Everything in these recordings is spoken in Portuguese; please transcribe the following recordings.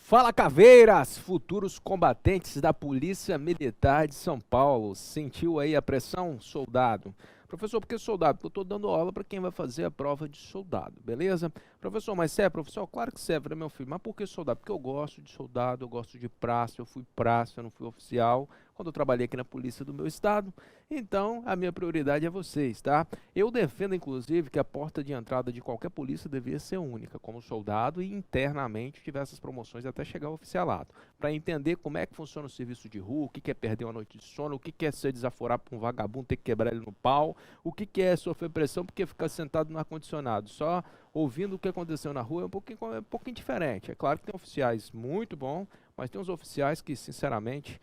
Fala, caveiras, futuros combatentes da Polícia Militar de São Paulo. Sentiu aí a pressão, soldado? Professor, por que soldado? Porque eu estou dando aula para quem vai fazer a prova de soldado, beleza? Professor, mas serve, professor? Claro que serve, né, meu filho? Mas por que soldado? Porque eu gosto de soldado, eu gosto de praça, eu fui praça, eu não fui oficial, quando eu trabalhei aqui na polícia do meu estado. Então, a minha prioridade é vocês, tá? Eu defendo, inclusive, que a porta de entrada de qualquer polícia devia ser única, como soldado, e internamente tiver essas promoções até chegar ao oficialato, para entender como é que funciona o serviço de rua, o que que é perder uma noite de sono, o que que é ser desaforado por um vagabundo, ter que quebrar ele no pau, o que que é sofrer pressão porque ficar sentado no ar-condicionado, só ouvindo o que aconteceu na rua é um pouquinho diferente. É claro que tem oficiais muito bons, mas tem uns oficiais que, sinceramente,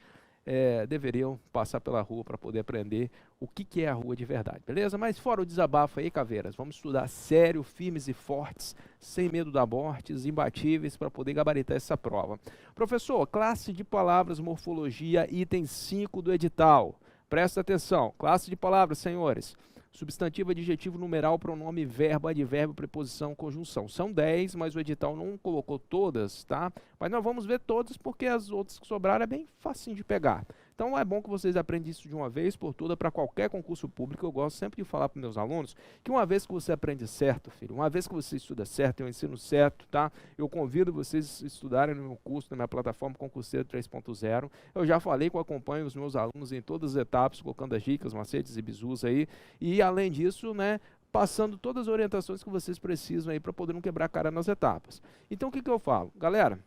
deveriam passar pela rua para poder aprender o que que é a rua de verdade, beleza? Mas fora o desabafo aí, caveiras, vamos estudar sério, firmes e fortes, sem medo da morte, imbatíveis, para poder gabaritar essa prova. Professor, classe de palavras, morfologia, item 5 do edital. Presta atenção, classe de palavras, senhores. Substantivo, adjetivo, numeral, pronome, verbo, advérbio, preposição, conjunção. São 10, mas o edital não colocou todas, tá? Mas nós vamos ver todas porque as outras que sobraram é bem facinho de pegar. Então é bom que vocês aprendam isso de uma vez por toda para qualquer concurso público. Eu gosto sempre de falar para meus alunos que uma vez que você aprende certo, filho, uma vez que você estuda certo, eu ensino certo, tá? Eu convido vocês a estudarem no meu curso, na minha plataforma Concurseiro 3.0. Eu já falei que eu acompanho os meus alunos em todas as etapas, colocando as dicas, macetes e bizus aí. E além disso, né, passando todas as orientações que vocês precisam aí para poder não quebrar a cara nas etapas. Então o que que eu falo? Galera,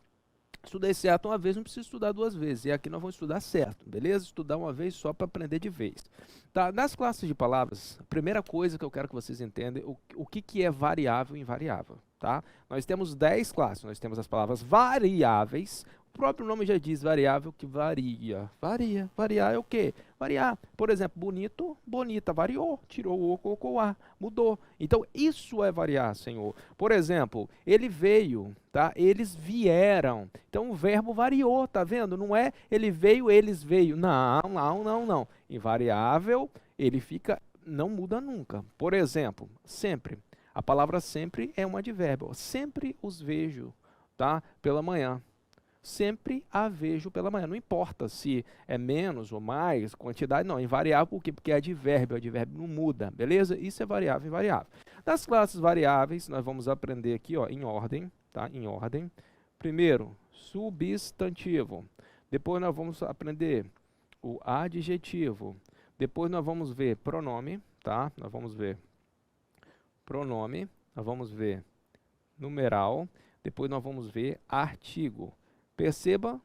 estudei certo uma vez, não precisa estudar duas vezes. E aqui nós vamos estudar certo, beleza? Estudar uma vez só para aprender de vez. Tá? Nas classes de palavras, a primeira coisa que eu quero que vocês entendam o que que é variável e invariável. Tá? Nós temos 10 classes. Nós temos as palavras variáveis. O próprio nome já diz variável que varia. Varia. Variar é o quê? Variar. Por exemplo, bonito, bonita, variou. Tirou o O, colocou o A, mudou. Então, isso é variar, senhor. Por exemplo, ele veio, tá? Eles vieram. Então, o verbo variou, tá vendo? Não é ele veio, eles veio. Não, não, não, não. Invariável, ele fica, não muda nunca. Por exemplo, sempre. A palavra sempre é um advérbio. Sempre os vejo, tá? Pela manhã. Sempre a vejo pela manhã. Não importa se é menos ou mais, quantidade, não. Invariável, por quê? Porque é advérbio. O advérbio não muda, beleza? Isso é variável e invariável. Das classes variáveis, nós vamos aprender aqui, ó, em ordem, tá? Em ordem. Primeiro, substantivo. Depois nós vamos aprender o adjetivo. Depois nós vamos ver pronome, tá? Nós vamos ver pronome, nós vamos ver numeral, depois nós vamos ver artigo. Percebam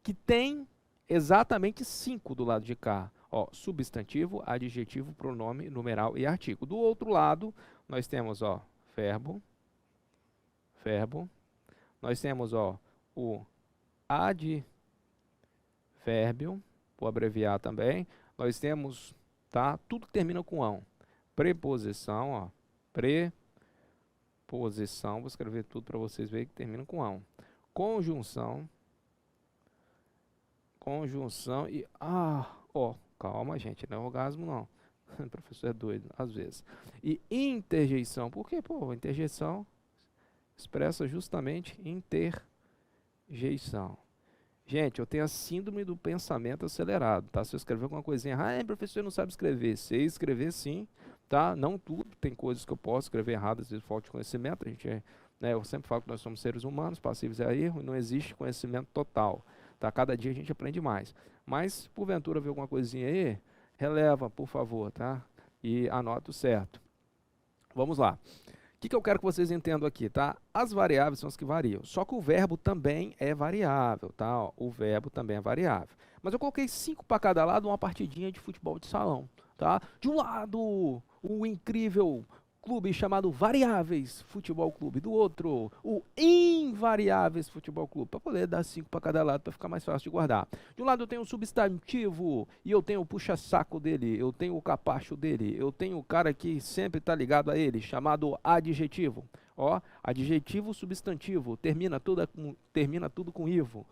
que tem exatamente 5 do lado de cá. Ó, substantivo, adjetivo, pronome, numeral e artigo. Do outro lado, nós temos ó, verbo. Nós temos ó, o advérbio, vou abreviar também. Nós temos, tá, tudo que termina com ão. Preposição, ó, preposição, vou escrever tudo para vocês verem que termina com ão. Conjunção e, ó, calma gente, não é orgasmo não, o professor é doido, às vezes. E interjeição, por quê? Pô, interjeição expressa justamente interjeição. Gente, eu tenho a síndrome do pensamento acelerado, tá? Se eu escrever alguma coisinha, professor não sabe escrever, sei escrever sim, tá? Não tudo, tem coisas que eu posso escrever errado, às vezes falta de conhecimento, a gente né, eu sempre falo que nós somos seres humanos, passíveis a erro, e não existe conhecimento total, tá? Cada dia a gente aprende mais. Mas, porventura, ver alguma coisinha aí, releva, por favor, tá? E anota o certo. Vamos lá. O que eu quero que vocês entendam aqui, tá? As variáveis são as que variam, só que o verbo também é variável, tá? Ó, o verbo também é variável. Mas eu coloquei 5 para cada lado, uma partidinha de futebol de salão, tá? De um lado, o incrível clube chamado Variáveis Futebol Clube, do outro, o Invariáveis Futebol Clube, para poder dar 5 para cada lado, para ficar mais fácil de guardar. De um lado eu tenho o substantivo, e eu tenho o puxa-saco dele, eu tenho o capacho dele, eu tenho o cara que sempre está ligado a ele, chamado adjetivo. Ó, adjetivo, substantivo, termina tudo com ivo,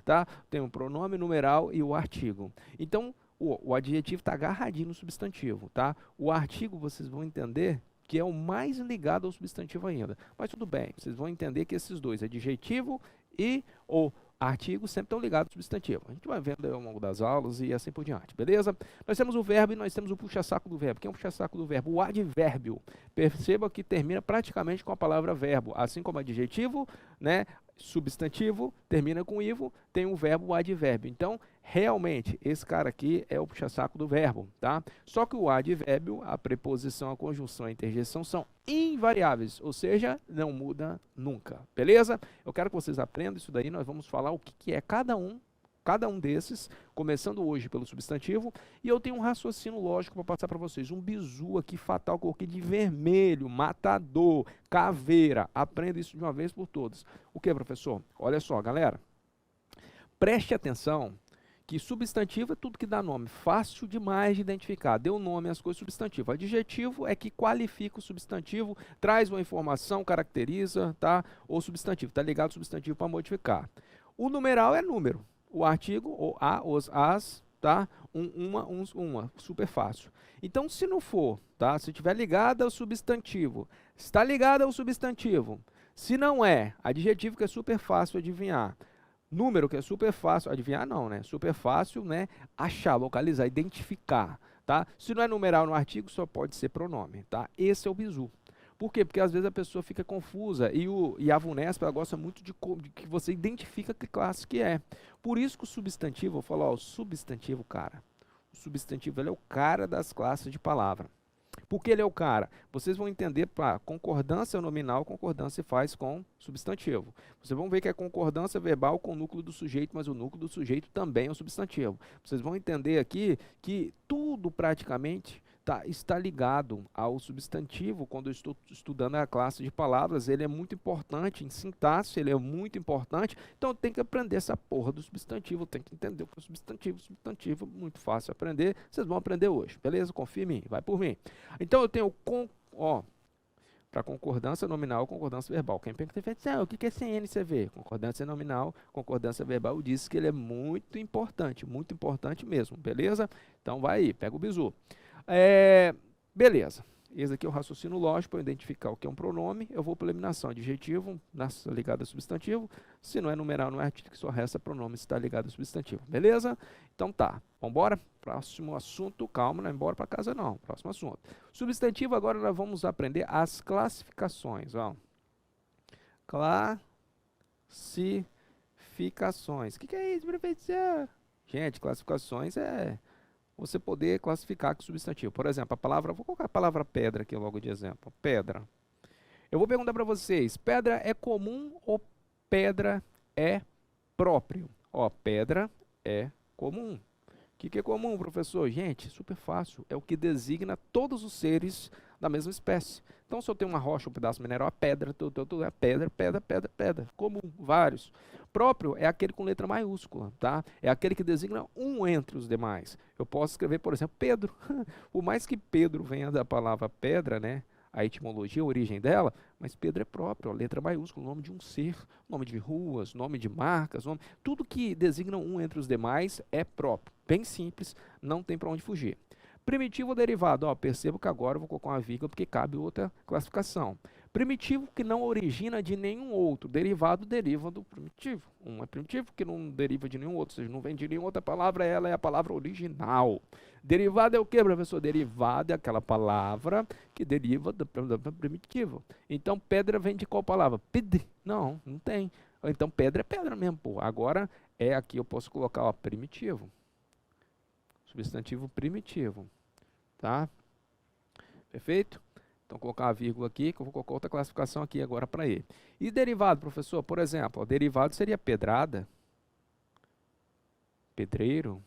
tá? Tem o pronome, numeral e o artigo. Então, o adjetivo está agarradinho no substantivo, tá? O artigo, vocês vão entender que é o mais ligado ao substantivo ainda. Mas tudo bem, vocês vão entender que esses dois, adjetivo e o artigo, sempre estão ligados ao substantivo. A gente vai vendo ao longo das aulas e assim por diante, beleza? Nós temos o verbo e nós temos o puxa-saco do verbo. Quem é o puxa-saco do verbo? O advérbio. Perceba que termina praticamente com a palavra verbo, assim como adjetivo, né? Substantivo, termina com ivo, tem um verbo, o advérbio. Então, realmente, esse cara aqui é o puxa-saco do verbo, tá? Só que o advérbio, a preposição, a conjunção, a interjeição são invariáveis, ou seja, não muda nunca, beleza? Eu quero que vocês aprendam isso daí, nós vamos falar o que é cada um desses, começando hoje pelo substantivo, e eu tenho um raciocínio lógico para passar para vocês, um bizu aqui fatal, coloquei de vermelho, matador, caveira, aprenda isso de uma vez por todas. O que, professor? Olha só, galera, preste atenção que substantivo é tudo que dá nome, fácil demais de identificar, deu nome às coisas, substantivo. Adjetivo é que qualifica o substantivo, traz uma informação, caracteriza, tá? Ou substantivo, tá ligado ao substantivo para modificar. O numeral é número, o artigo, o a, os, as, tá? Uma, uns, uma, super fácil. Então, se não for, tá? Se estiver ligado ao substantivo, está ligado ao substantivo. Se não é, adjetivo que é super fácil adivinhar. Número que é super fácil, adivinhar não, né? Super fácil, né? Achar, localizar, identificar, tá? Se não é numeral no artigo, só pode ser pronome, tá? Esse é o bizu. Por quê? Porque às vezes a pessoa fica confusa e a VUNESP ela gosta muito de que você identifica que classe que é. Por isso que o substantivo, eu falo, ó, o substantivo, cara, o substantivo ele é o cara das classes de palavra. Por que ele é o cara? Vocês vão entender para concordância nominal, concordância faz com substantivo. Vocês vão ver que é concordância verbal com o núcleo do sujeito, mas o núcleo do sujeito também é um substantivo. Vocês vão entender aqui que tudo praticamente está ligado ao substantivo. Quando eu estou estudando a classe de palavras, ele é muito importante em sintaxe, ele é muito importante, então eu tenho que aprender essa porra do substantivo, tem que entender o que é substantivo, muito fácil aprender, vocês vão aprender hoje, beleza? Confia em mim, vai por mim. Então eu tenho, para concordância nominal, concordância verbal. Quem pensa, o que é CNCV? Concordância nominal, concordância verbal, diz que ele é muito importante mesmo, beleza? Então vai aí, pega o bizu. Beleza, esse aqui é o raciocínio lógico para identificar o que é um pronome. Eu vou para eliminação, adjetivo, ligado a substantivo. Se não é numeral, não é artigo, que só resta pronome se está ligado a substantivo, beleza? Então tá, vamos embora? Próximo assunto, calma, não é embora para casa não, próximo assunto. Substantivo, agora nós vamos aprender as classificações, ó. Classificações. O que é isso, professor? Gente, classificações é você poder classificar que substantivo. Por exemplo, a palavra, vou colocar a palavra pedra aqui logo de exemplo. Pedra. Eu vou perguntar para vocês, pedra é comum ou pedra é próprio? Ó, pedra é comum. O que é comum, professor? Gente, super fácil. É o que designa todos os seres da mesma espécie. Então, se eu tenho uma rocha, um pedaço mineral, a pedra, tudo é pedra. Comum, vários. Próprio é aquele com letra maiúscula, tá? É aquele que designa um entre os demais. Eu posso escrever, por exemplo, Pedro. Por mais que Pedro venha da palavra pedra, né? A etimologia, a origem dela, mas Pedro é próprio, a letra maiúscula, o nome de um ser, nome de ruas, nome de marcas, tudo que designa um entre os demais é próprio. Bem simples, não tem para onde fugir. Primitivo ou derivado? Ó, percebo que agora eu vou colocar uma vírgula porque cabe outra classificação. Primitivo que não origina de nenhum outro. Derivado deriva do primitivo. Um é primitivo que não deriva de nenhum outro, ou seja, não vem de nenhuma outra palavra, ela é a palavra original. Derivado é o que, professor? Derivado é aquela palavra que deriva do primitivo. Então, pedra vem de qual palavra? Pedre? Não, não tem. Então, pedra é pedra mesmo, pô. Agora, aqui eu posso colocar, ó, primitivo. Substantivo primitivo. Tá? Perfeito? Então, colocar uma vírgula aqui, que eu vou colocar outra classificação aqui agora para ele. E derivado, professor? Por exemplo, ó, derivado seria pedrada, pedreiro,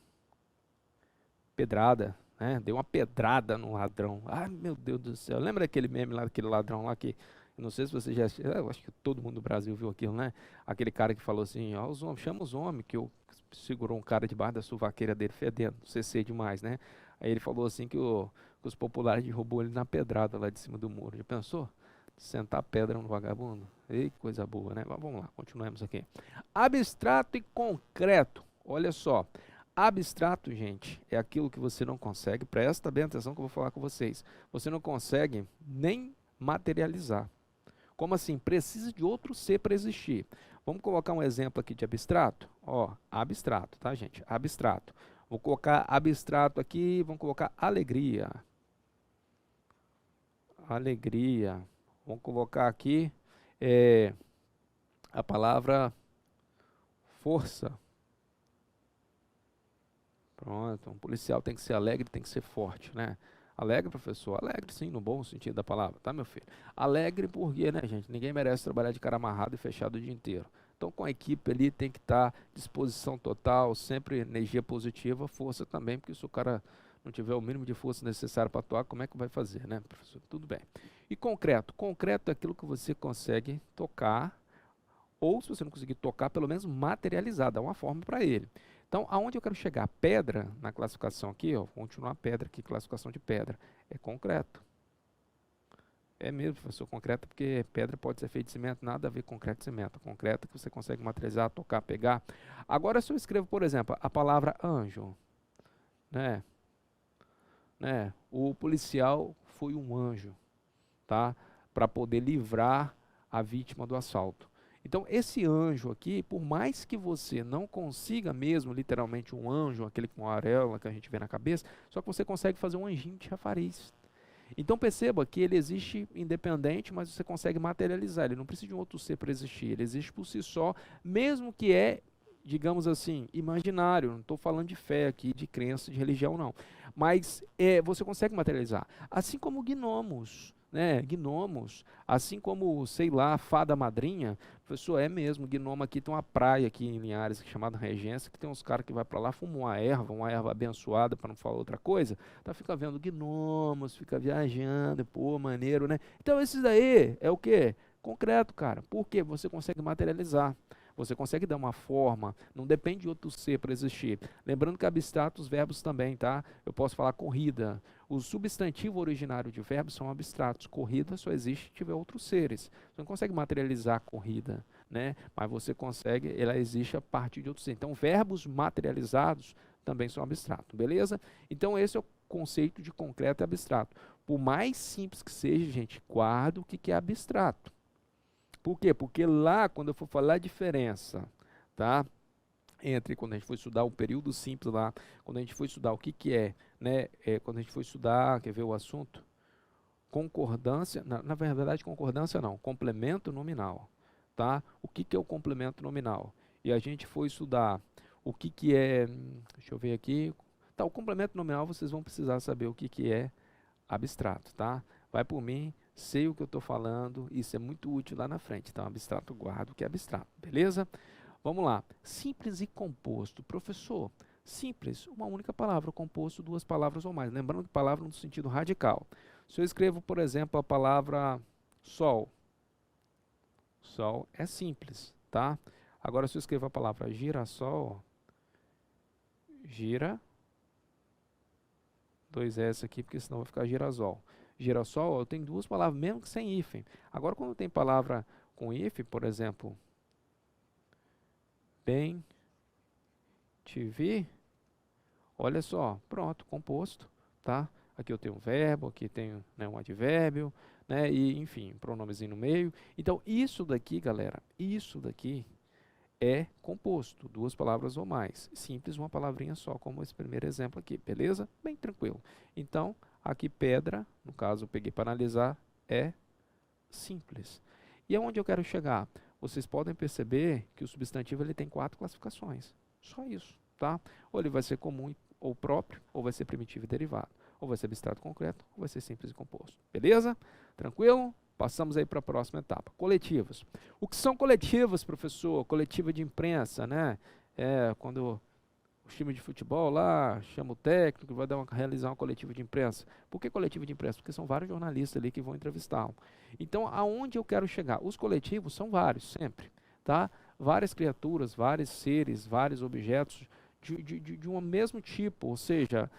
pedrada, né? Deu uma pedrada no ladrão. Ai, meu Deus do céu. Lembra aquele meme lá, daquele ladrão lá que... Eu não sei se você já... Eu acho que todo mundo do Brasil viu aquilo, né? Aquele cara que falou assim, ó, os homens, chama os homens, que eu segurou um cara debaixo da suvaqueira dele fedendo, CC demais, né? Aí ele falou assim que os populares derrubou ele na pedrada lá de cima do muro. Já pensou? Sentar pedra no vagabundo? Ei, que coisa boa, né? Mas vamos lá, continuemos aqui. Abstrato e concreto. Olha só. Abstrato, gente, é aquilo que você não consegue, presta bem atenção que eu vou falar com vocês, você não consegue nem materializar. Como assim? Precisa de outro ser para existir. Vamos colocar um exemplo aqui de abstrato? Ó, abstrato, tá, gente? Abstrato. Vou colocar abstrato aqui, vamos colocar alegria. Alegria. Vamos colocar aqui a palavra força. Pronto, um policial tem que ser alegre, tem que ser forte, né? Alegre, professor? Alegre, sim, no bom sentido da palavra, tá, meu filho? Alegre porque, né, gente? Ninguém merece trabalhar de cara amarrado e fechado o dia inteiro. Então, com a equipe ali, tem que estar disposição total, sempre energia positiva, força também, porque se o cara não tiver o mínimo de força necessário para atuar, como é que vai fazer, né, professor? Tudo bem. E concreto? Concreto é aquilo que você consegue tocar, ou se você não conseguir tocar, pelo menos materializar, dar uma forma para ele. Então, aonde eu quero chegar? Pedra, na classificação aqui, ó, vou continuar pedra aqui, classificação de pedra, é concreto. É mesmo, professor, concreto, porque pedra pode ser feita de cimento, nada a ver com concreto e cimento. Concreto é que você consegue materializar, tocar, pegar. Agora, se eu escrevo, por exemplo, a palavra anjo, né? O policial foi um anjo, tá? Para poder livrar a vítima do assalto. Então, esse anjo aqui, por mais que você não consiga mesmo, literalmente, um anjo, aquele com a auréola que a gente vê na cabeça, só que você consegue fazer um anjinho de chafariz. Então, perceba que ele existe independente, mas você consegue materializar. Ele não precisa de um outro ser para existir. Ele existe por si só, mesmo que digamos assim, imaginário. Não estou falando de fé aqui, de crença, de religião, não. Mas você consegue materializar. Assim como gnomos. Né, gnomos, assim como, sei lá, fada madrinha, professor, é mesmo, gnomo aqui tem uma praia aqui em Linhares chamada Regência, que tem uns caras que vai para lá, fumam uma erva abençoada, para não falar outra coisa, tá, fica vendo gnomos, fica viajando, pô, maneiro, né? Então esses daí é o quê? Concreto, cara, porque você consegue materializar. Você consegue dar uma forma, não depende de outro ser para existir. Lembrando que abstrato os verbos também, tá? Eu posso falar corrida. O substantivo originário de verbos são abstratos. Corrida só existe se tiver outros seres. Você não consegue materializar a corrida, né? Mas você consegue, ela existe a partir de outros seres. Então, verbos materializados também são abstratos, beleza? Então, esse é o conceito de concreto e abstrato. Por mais simples que seja, gente, guarda o que é abstrato. Por quê? Porque lá, quando eu for falar a diferença, tá? Entre quando a gente for estudar o período simples lá, quando a gente for estudar o que é, né? Quando a gente for estudar, quer ver o assunto? Concordância, na verdade concordância não, complemento nominal, tá? O que é o complemento nominal? E a gente for estudar o que é, deixa eu ver aqui, tá? O complemento nominal vocês vão precisar saber o que é abstrato, tá? Vai por mim, sei o que eu estou falando, isso é muito útil lá na frente. Então, abstrato, guardo o que é abstrato, beleza? Vamos lá. Simples e composto. Professor, simples, uma única palavra, composto, duas palavras ou mais. Lembrando que palavra no sentido radical. Se eu escrevo, por exemplo, a palavra sol, sol é simples, tá? Agora, se eu escrevo a palavra girassol, gira, dois S aqui, porque senão vai ficar girasol. Girassol, eu tenho duas palavras, mesmo que sem hífen. Agora, quando tem palavra com hífen, por exemplo, bem, te vi, olha só, pronto, composto, tá? Aqui eu tenho um verbo, aqui tenho, né, um advérbio, né, e enfim, pronomezinho no meio. Então, isso daqui, galera, isso daqui é composto, duas palavras ou mais. Simples, uma palavrinha só, como esse primeiro exemplo aqui, beleza? Bem tranquilo. Então, aqui pedra, no caso eu peguei para analisar, é simples. E aonde eu quero chegar? Vocês podem perceber que o substantivo ele tem 4 classificações. Só isso, tá? Ou ele vai ser comum ou próprio, ou vai ser primitivo e derivado. Ou vai ser abstrato concreto, ou vai ser simples e composto. Beleza? Tranquilo? Passamos aí para a próxima etapa. Coletivos. O que são coletivos, professor? Coletiva de imprensa, né? Quando o time de futebol lá chama o técnico, vai realizar uma coletiva de imprensa. Por que coletiva de imprensa? Porque são vários jornalistas ali que vão entrevistá-lo. Então, aonde eu quero chegar? Os coletivos são vários, sempre, tá? Várias criaturas, vários seres, vários objetos de um mesmo tipo, ou seja,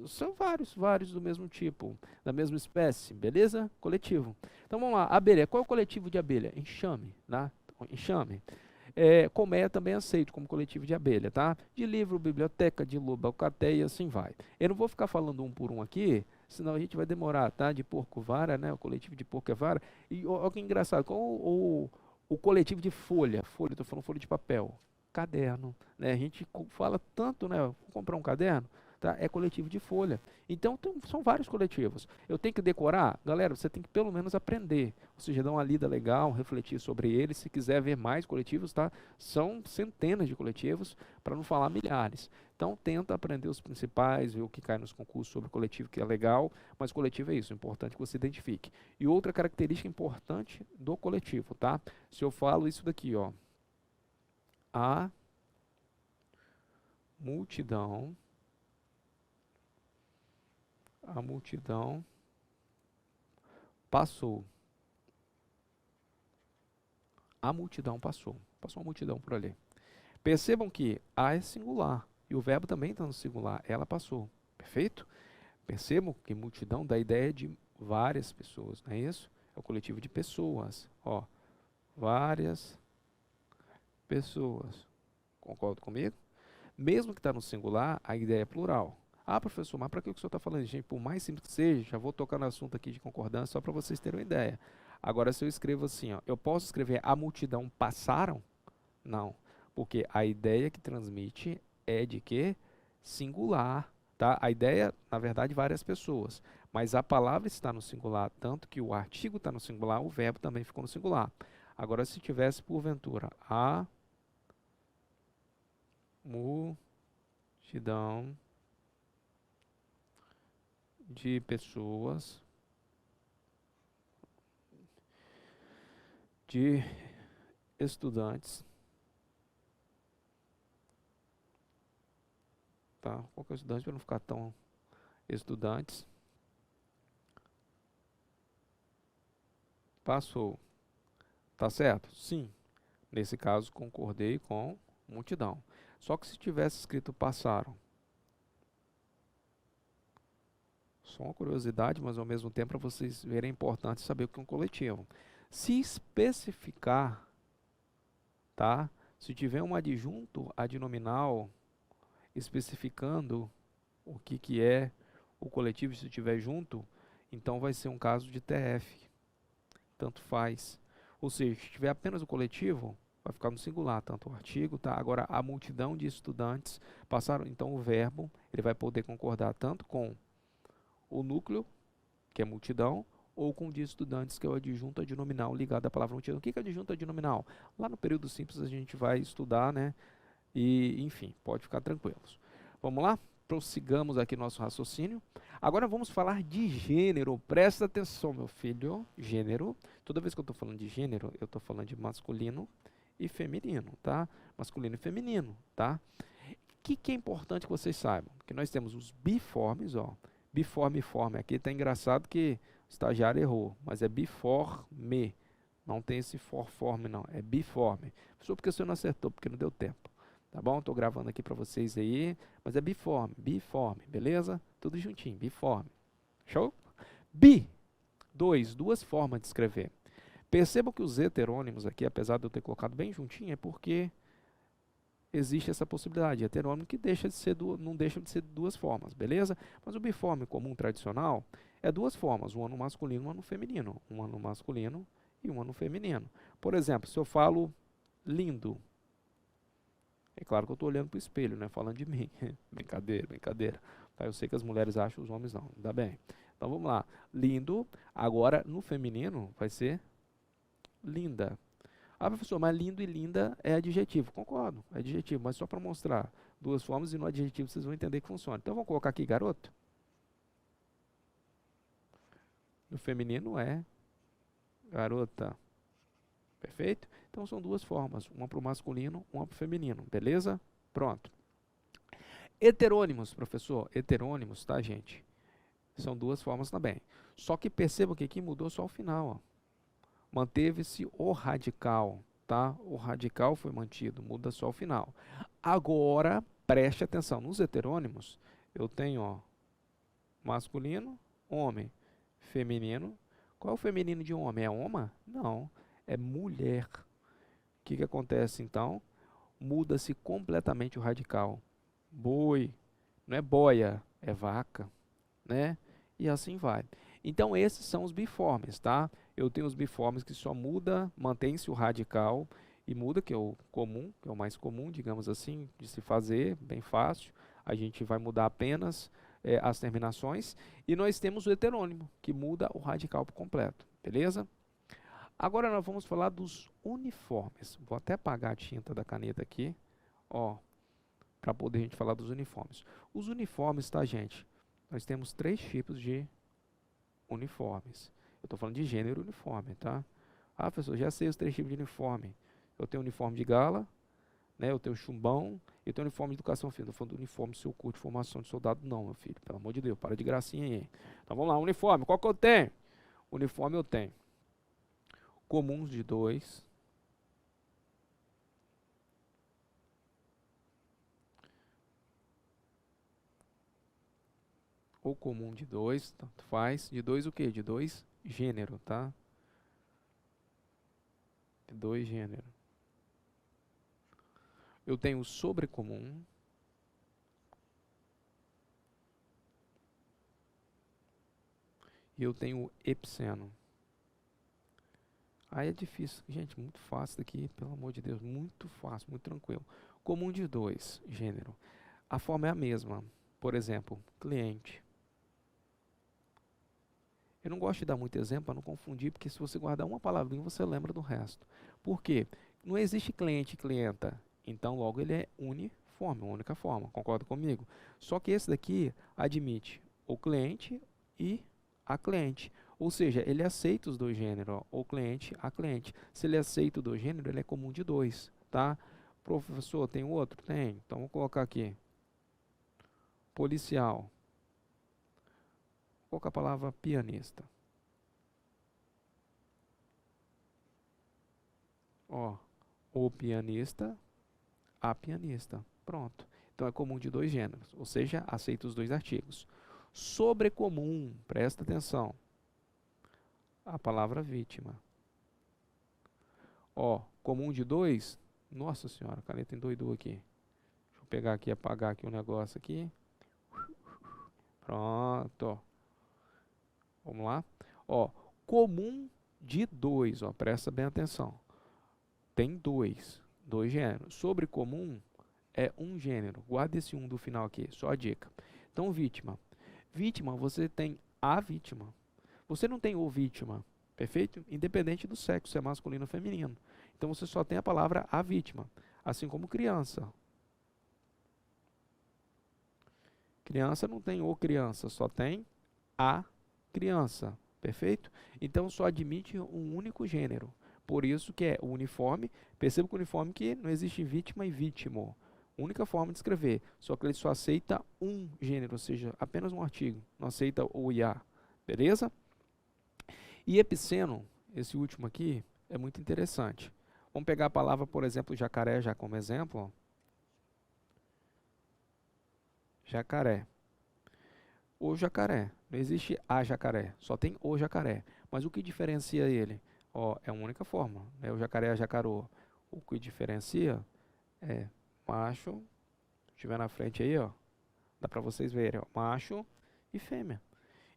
são vários do mesmo tipo, da mesma espécie, beleza? Coletivo. Então vamos lá, abelha. Qual é o coletivo de abelha? Enxame, né? Enxame. Colmeia também é aceito como coletivo de abelha, tá? De livro, biblioteca, de lobo, alcateia e assim vai. Eu não vou ficar falando um por um aqui, senão a gente vai demorar, tá? De porco-vara, né? O coletivo de porco é vara. E olha que engraçado, qual o coletivo de folha? Folha, estou falando folha de papel. Caderno, né? A gente fala tanto, né? Vou comprar um caderno, tá? É coletivo de folha. Então, são vários coletivos. Eu tenho que decorar? Galera, você tem que pelo menos aprender. Ou seja, dar uma lida legal, refletir sobre eles. Se quiser ver mais coletivos, tá? São centenas de coletivos, para não falar milhares. Então, tenta aprender os principais, ver o que cai nos concursos sobre coletivo, que é legal. Mas coletivo é isso, é importante que você identifique. E outra característica importante do coletivo, tá? Se eu falo isso daqui, ó. A multidão passou. A multidão passou. Passou uma multidão por ali. Percebam que a é singular e o verbo também está no singular. Ela passou. Perfeito? Percebam que multidão dá a ideia de várias pessoas, não é isso? É o coletivo de pessoas. Ó, várias pessoas. Concorda comigo? Mesmo que está no singular, a ideia é plural. Ah, professor, mas para que o senhor está falando, gente? Por mais simples que seja, já vou tocar no assunto aqui de concordância só para vocês terem uma ideia. Agora, se eu escrevo assim, ó, eu posso escrever a multidão passaram? Não, porque a ideia que transmite é de que singular, tá? A ideia, na verdade, várias pessoas, mas a palavra está no singular, tanto que o artigo está no singular, o verbo também ficou no singular. Agora, se tivesse, porventura, a multidão de pessoas, de estudantes, tá? Qual que é o estudante para não ficar tão estudantes? Passou. Tá certo? Sim. Nesse caso, concordei com multidão. Só que se tivesse escrito passaram, só uma curiosidade, mas ao mesmo tempo para vocês verem é importante saber o que é um coletivo. Se especificar, tá? Se tiver um adjunto adnominal especificando o que é o coletivo, se estiver junto, então vai ser um caso de TF. Tanto faz. Ou seja, se tiver apenas o coletivo, vai ficar no singular, tanto o artigo, tá? Agora, a multidão de estudantes passaram, então o verbo, ele vai poder concordar tanto com o núcleo, que é multidão, ou com o de estudantes, que é o adjunto adnominal ligado à palavra multidão. O que é adjunto adnominal? Lá no período simples a gente vai estudar, né? E, enfim, pode ficar tranquilos. Vamos lá? Prossigamos aqui nosso raciocínio. Agora vamos falar de gênero. Presta atenção, meu filho. Gênero. Toda vez que eu estou falando de gênero, eu estou falando de masculino e feminino, tá? Masculino e feminino, tá? O que é importante que vocês saibam? Que nós temos os biformes, ó. Biforme e forme. Aqui tá engraçado que o estagiário errou, mas é biforme. Não tem esse forme, não. É biforme. Só porque o senhor não acertou, porque não deu tempo. Tá bom? Estou gravando aqui para vocês aí, mas é biforme, beleza? Tudo juntinho, biforme. Show? Duas formas de escrever. Percebam que os heterônimos aqui, apesar de eu ter colocado bem juntinho, é porque existe essa possibilidade. Heterônimo que não deixa de ser duas formas, beleza? Mas o biforme comum tradicional é duas formas, uma no masculino e uma no feminino. Uma no masculino e uma no feminino. Por exemplo, se eu falo lindo, é claro que eu estou olhando para o espelho, né? Falando de mim. Brincadeira, brincadeira. Tá, eu sei que as mulheres acham, os homens não. Ainda bem. Então vamos lá. Lindo. Agora, no feminino, vai ser linda. Ah, professor, mas lindo e linda é adjetivo. Concordo, é adjetivo. Mas só para mostrar duas formas e no adjetivo vocês vão entender que funciona. Então vamos colocar aqui garoto. No feminino é garota. Perfeito? Então são duas formas, uma para o masculino, uma para o feminino, beleza? Pronto. Heterônimos, professor, heterônimos, tá, gente? São duas formas também. Só que percebam que aqui mudou só o final, ó. Manteve-se o radical, tá? O radical foi mantido, muda só o final. Agora, preste atenção, nos heterônimos, eu tenho, ó, masculino, homem, feminino. Qual é o feminino de homem? É oma? Não, é mulher. que acontece então? Muda-se completamente o radical. Boi, não é boia, é vaca, né? E assim vai. Então esses são os biformes, tá? Eu tenho os biformes que só muda, mantém-se o radical e muda, que é o comum, que é o mais comum, digamos assim, de se fazer, bem fácil. A gente vai mudar apenas as terminações. E nós temos o heterônimo, que muda o radical por completo, beleza? Agora nós vamos falar dos uniformes. Vou até apagar a tinta da caneta aqui, ó, para poder a gente falar dos uniformes. Os uniformes, tá, gente? Nós temos 3 tipos de uniformes. Eu estou falando de gênero uniforme, tá? Ah, professor, já sei os 3 tipos de uniforme. Eu tenho uniforme de gala, né? Eu tenho chumbão, eu tenho uniforme de educação física. Estou falando do uniforme seu curso de formação de soldado, não, meu filho. Pelo amor de Deus, para de gracinha aí. Então vamos lá, uniforme. Qual que eu tenho? Uniforme eu tenho comuns de 2, ou comum de 2, tanto faz. De 2 o quê? De 2 gênero, tá? De 2 gênero. Eu tenho sobrecomum. E eu tenho epiceno. Aí é difícil. Gente, muito fácil daqui, pelo amor de Deus. Muito fácil, muito tranquilo. Comum de 2, gênero. A forma é a mesma. Por exemplo, cliente. Eu não gosto de dar muito exemplo para não confundir, porque se você guardar uma palavrinha, você lembra do resto. Por quê? Não existe cliente e clienta. Então, logo, ele é uniforme, uma única forma. Concorda comigo? Só que esse daqui admite o cliente e a cliente. Ou seja, ele aceita os 2 gêneros, ó, o cliente, a cliente. Se ele aceita o 2 gêneros, ele é comum de 2, tá? Professor, tem outro? Tem. Então, vou colocar aqui. Policial. Vou colocar a palavra pianista. Ó, o pianista, a pianista. Pronto. Então é comum de 2 gêneros, ou seja, aceita os 2 artigos. Sobrecomum, presta atenção. A palavra vítima. Ó, comum de 2, nossa senhora, a caneta endoidou aqui. Deixa eu pegar aqui, apagar aqui um negócio aqui. Pronto, ó. Vamos lá. Ó, comum de 2, ó, presta bem atenção. Tem 2 gêneros. Sobrecomum é um gênero. Guarda esse 1 do final aqui, só a dica. Então, vítima. Vítima, você tem a vítima. Você não tem o vítima, perfeito? Independente do sexo, se é masculino ou feminino. Então, você só tem a palavra a vítima. Assim como criança. Criança não tem o criança, só tem a criança, perfeito? Então, só admite um único gênero. Por isso que é o uniforme. Perceba que o uniforme que não existe vítima e vítimo. Única forma de escrever, só que ele só aceita um gênero, ou seja, apenas um artigo, não aceita o e a, beleza? E epiceno, esse último aqui, é muito interessante. Vamos pegar a palavra, por exemplo, jacaré, já como exemplo. Ó. Jacaré. O jacaré, não existe a jacaré, só tem o jacaré. Mas o que diferencia ele? Ó, é uma única forma, né? O jacaré, a jacarô. O que diferencia é macho, se estiver na frente aí, ó, dá para vocês verem, ó, macho e fêmea.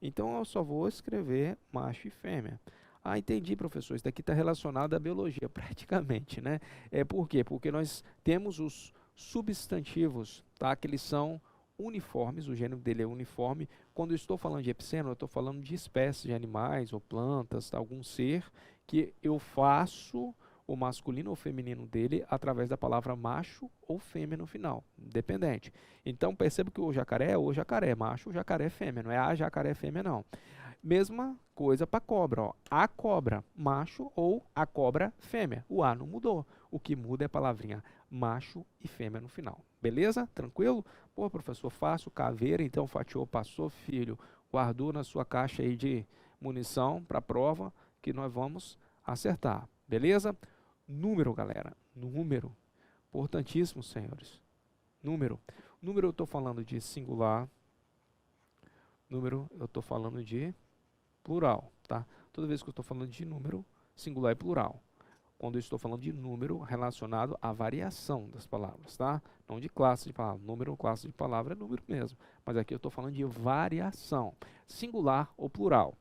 Então eu só vou escrever macho e fêmea. Ah, entendi, professor, isso daqui está relacionado à biologia, praticamente, né? Por quê? Porque nós temos os substantivos, tá? Que eles são uniformes, o gênero dele é uniforme. Quando eu estou falando de epiceno, eu estou falando de espécies de animais ou plantas, tá? Algum ser que eu faço o masculino ou feminino dele através da palavra macho ou fêmea no final, independente. Então perceba que o jacaré é o jacaré, macho, o jacaré fêmea, não é a jacaré fêmea não. Mesma coisa para cobra, ó. A cobra, macho ou a cobra fêmea. O A não mudou. O que muda é a palavrinha macho e fêmea no final. Beleza? Tranquilo? Pô, professor, fácil, caveira, então fatiou, passou, filho. Guardou na sua caixa aí de munição para a prova que nós vamos acertar. Beleza? Número, galera. Número. Importantíssimo, senhores. Número. Número eu estou falando de singular. Número eu estou falando de plural, tá? Toda vez que eu estou falando de número, singular e plural. quando eu estou falando de número relacionado à variação das palavras, tá? Não de classe de palavra. Número, classe de palavra é número mesmo. Mas aqui eu estou falando de variação, singular ou plural.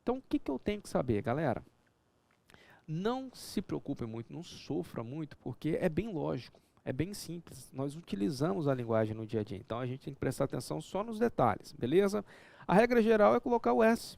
Então, o que eu tenho que saber, galera? Não se preocupe muito, não sofra muito, porque é bem lógico, é bem simples. Nós utilizamos a linguagem no dia a dia, então a gente tem que prestar atenção só nos detalhes, beleza? A regra geral é colocar o S,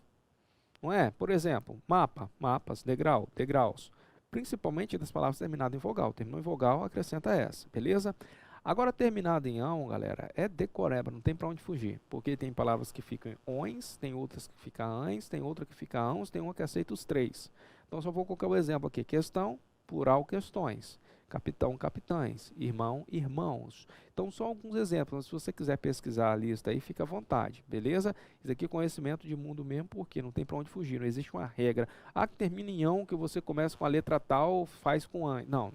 não é? Por exemplo, mapa, mapas, degrau, degraus. Principalmente das palavras terminadas em vogal. Terminou em vogal, acrescenta S, beleza? Agora, terminado em ão, galera, é decoreba, não tem para onde fugir. Porque tem palavras que ficam em ões, tem outras que ficam ães, tem outra que fica ãos, tem uma que aceita os três. Então, só vou colocar o exemplo aqui. Questão, plural, questões. Capitão, capitães. Irmão, irmãos. Então, só alguns exemplos. Se você quiser pesquisar a lista aí, fica à vontade, beleza? Isso aqui é conhecimento de mundo mesmo, porque não tem para onde fugir. Não existe uma regra. Ah, que termina em ão, que você começa com a letra tal, faz com ães. Não.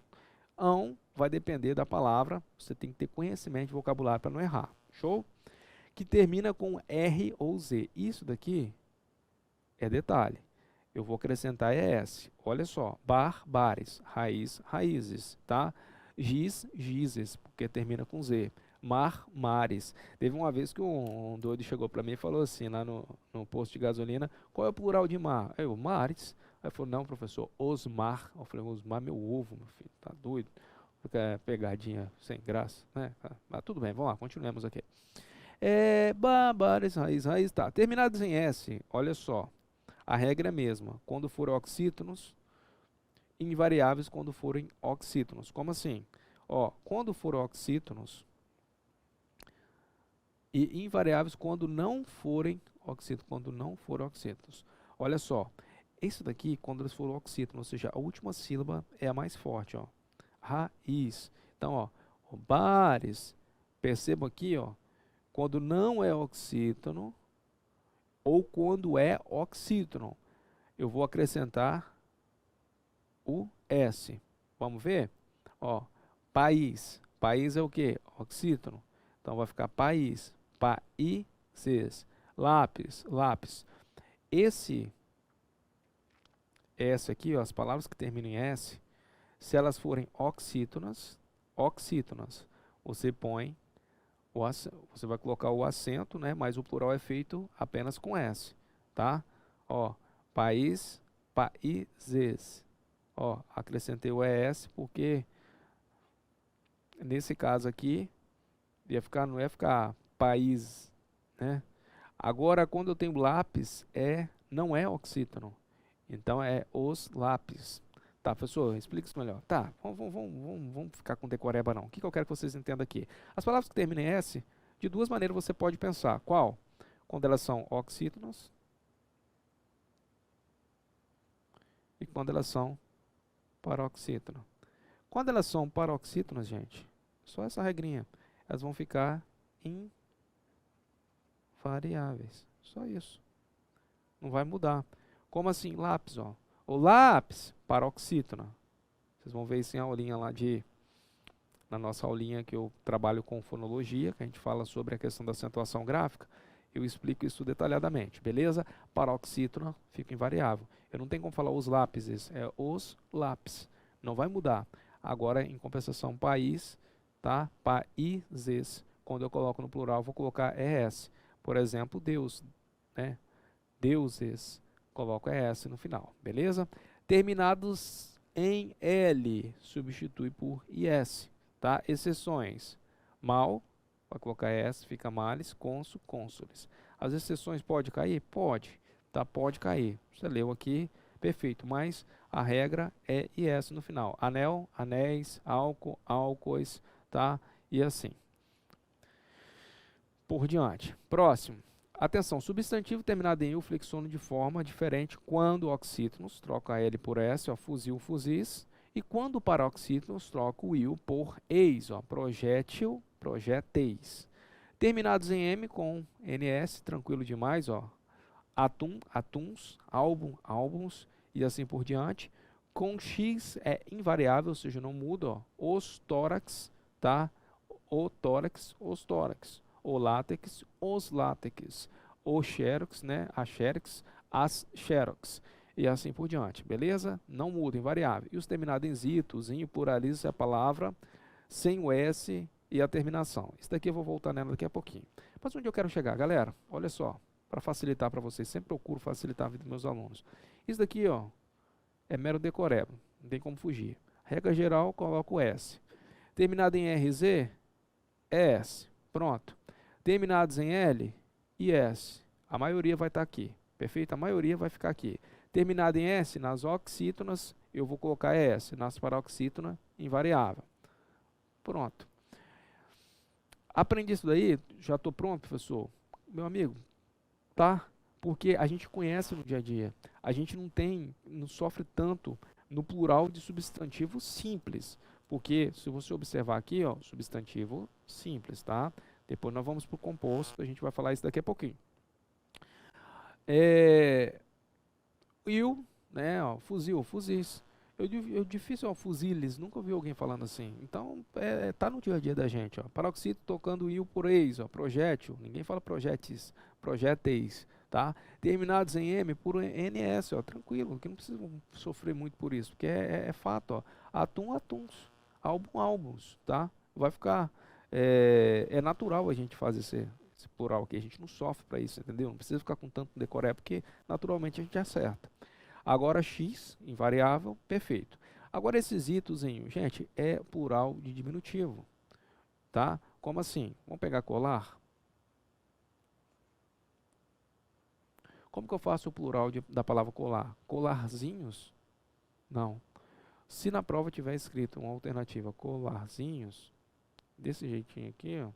Ão vai depender da palavra, você tem que ter conhecimento de vocabulário para não errar, show? Que termina com R ou Z, isso daqui é detalhe, eu vou acrescentar ES, olha só, bar, bares, raiz, raízes, tá? Giz, gizes, porque termina com Z, mar, mares. Teve uma vez que um doido chegou para mim e falou assim, lá no posto de gasolina, qual é o plural de mar? Eu, mares. Aí falou, não, professor, Osmar. Eu falei, Osmar, meu ovo, meu filho, tá doido? Porque é pegadinha sem graça, né? Mas tudo bem, vamos lá, continuemos aqui. Bares, raiz, raiz, tá. Terminados em S, olha só, a regra é a mesma. Quando for oxítonos, invariáveis quando forem oxítonos. Como assim? Ó, quando for oxítonos, e invariáveis quando não forem oxítonos, quando não forem oxítonos. Olha só, isso daqui, quando eles forem oxítonos, ou seja, a última sílaba é a mais forte, ó. Raiz. Então, ó, bares, percebam aqui, ó, quando não é oxítono ou quando é oxítono, eu vou acrescentar o S. Vamos ver? Ó, país. País é o que? Oxítono. Então, vai ficar país, países. Lápis, lápis. Esse S aqui, ó, as palavras que terminam em S, se elas forem oxítonas, você põe você vai colocar o acento, né? Mas o plural é feito apenas com S, tá? Ó, país, países. Ó, acrescentei o ES porque nesse caso aqui não ia ficar país, né? Agora, quando eu tenho lápis, não é oxítono. Então é os lápis. Tá, professor, explica isso melhor. Tá, vamos ficar com decoreba não. O que eu quero que vocês entendam aqui? As palavras que terminam em S, de duas maneiras você pode pensar. Qual? Quando elas são oxítonas e quando elas são paroxítonas. Quando elas são paroxítonas, gente, só essa regrinha, elas vão ficar invariáveis. Só isso. Não vai mudar. Como assim? Lápis, ó. O lápis, paroxítona. Vocês vão ver isso em aulinha lá na nossa aulinha que eu trabalho com fonologia, que a gente fala sobre a questão da acentuação gráfica. Eu explico isso detalhadamente, beleza? Paroxítona fica invariável. Eu não tenho como falar os lápises, é os lápis. Não vai mudar. Agora, em compensação, país, tá? Países. Quando eu coloco no plural, eu vou colocar ES. Por exemplo, Deus, né? Deuses. Coloco ES no final, beleza? Terminados em L, substitui por IS, tá? Exceções, mal, vai colocar ES, fica males, consul, cônsules. As exceções pode cair? Pode, tá? Pode cair. Você leu aqui, perfeito, mas a regra é IS no final. Anel, anéis, álcool, álcoois, tá? E assim. Por diante. Próximo. Atenção, substantivo terminado em U flexiona de forma diferente quando oxítonos, troca a L por S, ó, fuzil, fuzis, e quando paroxítonos, troca o IU por eis, ó, projétil, projéteis. Terminados em M com NS, tranquilo demais, ó, atum, atuns, álbum, álbuns, e assim por diante. Com X é invariável, ou seja, não muda, ó, os tórax, tá? O tórax, os tórax. O látex, os látex, o xerox, né, a xerox, as xerox. e assim por diante, beleza? Não muda, invariável. E os terminados em zito, zinho, pluraliza a palavra sem o S e a terminação. Isso daqui eu vou voltar nela daqui a pouquinho. Mas onde eu quero chegar, galera? Olha só, para facilitar para vocês, sempre procuro facilitar a vida dos meus alunos. Isso daqui, ó, é mero decoreba, não tem como fugir. Regra geral, coloco o S. Terminado em RZ, S. Pronto. Terminados em L, IS. A maioria vai estar aqui. Perfeito? A maioria vai ficar aqui. Terminado em S, nas oxítonas, eu vou colocar S. Nas paroxítonas, invariável. Pronto. Aprendi isso daí? Já estou pronto, professor? Meu amigo, tá? Porque a gente conhece no dia a dia. A gente não sofre tanto no plural de substantivo simples. Porque, se você observar aqui, ó, substantivo simples, tá? Depois nós vamos para o composto, a gente vai falar isso daqui a pouquinho. Né, ó, fuzil, fuzis. Difícil, ó, fuziles, nunca ouvi alguém falando assim. Então, tá no dia a dia da gente, ó. Paroxítono tocando il por eis, ó, projétil. Ninguém fala projéteis, projéteis, tá? Terminados em M por NS, ó, tranquilo, que não precisa sofrer muito por isso, porque é fato, ó. Atum, atuns, álbum, álbuns, tá? Vai ficar, é natural a gente fazer esse plural aqui, a gente não sofre para isso, entendeu? Não precisa ficar com tanto decoré, porque naturalmente a gente acerta. Agora X, invariável, perfeito. Agora esses itozinhos, gente, é plural de diminutivo, tá? Como assim? Vamos pegar colar? Como que eu faço o plural da palavra colar? Colarzinhos? Não. Se na prova tiver escrito uma alternativa colarzinhos, desse jeitinho aqui, ó,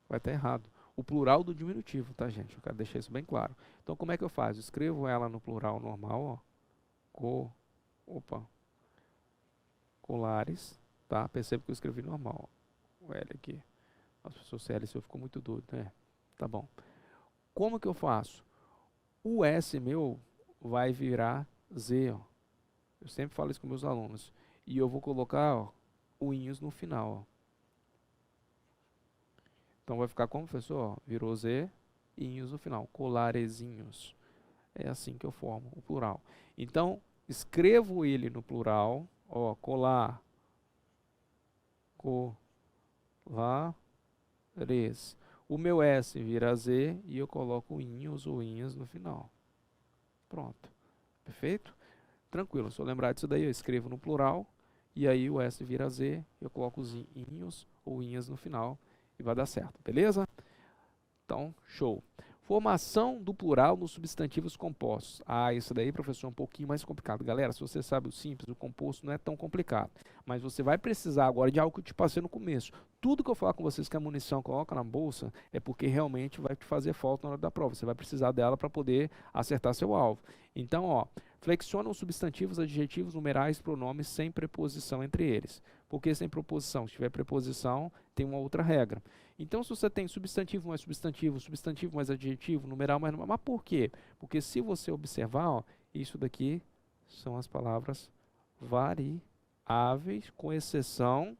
vai estar errado. O plural do diminutivo, tá, gente? Eu quero deixar isso bem claro. Então, como é que eu faço? Escrevo ela no plural normal, ó. Colares, tá? Perceba que eu escrevi normal, ó. O L aqui. Nossa, professor CL, eu ficou muito doido, né? Tá bom. Como que eu faço? O S meu vai virar Z, ó. Eu sempre falo isso com meus alunos. E eu vou colocar, ó, o inhos no final, ó. Então vai ficar como, professor? Virou Z, inhos no final, colarezinhos. É assim que eu formo o plural. Então, escrevo ele no plural, ó, colar, colares. O meu S vira Z e eu coloco inhos ou inhas no final. Pronto. Perfeito? Tranquilo, se eu lembrar disso daí, eu escrevo no plural, e aí o S vira Z, eu coloco os inhos ou inhas no final, e vai dar certo, beleza? Então, show. Formação do plural nos substantivos compostos. Ah, isso daí, professor, é um pouquinho mais complicado. Galera, se você sabe o simples, o composto não é tão complicado. Mas você vai precisar agora de algo que eu te passei no começo. Tudo que eu falar com vocês que a munição coloca na bolsa é porque realmente vai te fazer falta na hora da prova. Você vai precisar dela para poder acertar seu alvo. Então, ó, flexiona os substantivos, adjetivos, numerais, pronomes sem preposição entre eles. Por que sem preposição? Se tiver preposição, tem uma outra regra. Então, se você tem substantivo mais substantivo, substantivo mais adjetivo, numeral mais numeral, mas por quê? Porque se você observar, ó, isso daqui são as palavras variáveis, com exceção